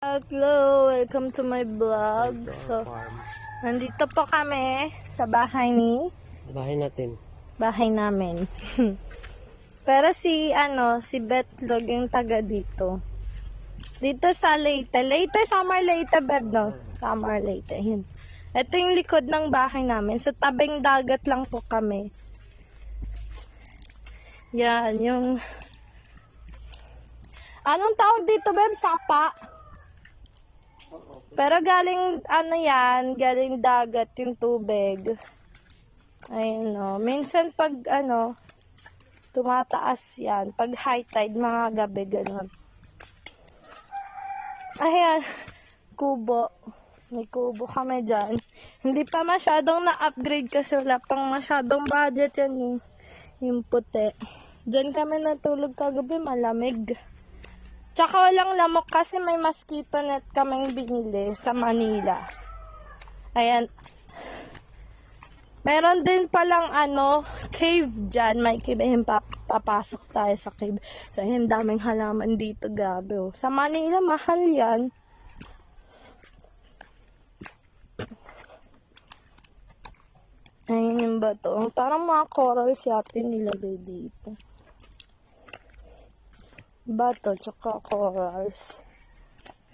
Hello, welcome to my vlog. So, nandito po kami sa bahay bahay namin. Pero si Betlog yung taga dito. Dito sa Leyte, Summer Leyte, Beb, no? Summer Leyte, yun. Ito yung likod ng bahay namin. Sa tabing dagat lang po kami. Yan, yung... Anong tawag dito, Beb? Sapa? Pero galing, galing dagat yung tubig. Ayun, no. Minsan pag, tumataas yan. Pag high tide, mga gabi, gano'n. Ayan, kubo. May kubo kami dyan. Hindi pa masyadong na-upgrade kasi wala pang masyadong budget yan yung puti. Dyan kami natulog kagabi, malamig. Tsaka walang lamok kasi may mosquito net kaming binili sa Manila. Ayan. Meron din palang cave dyan. May cave. Ayan, papasok tayo sa cave. So, ayan, daming halaman dito, gabi. Oh. Sa Manila, mahal yan. Ayan yung bato. Parang mga corals yata nilagay dito. Bato, tsaka corals.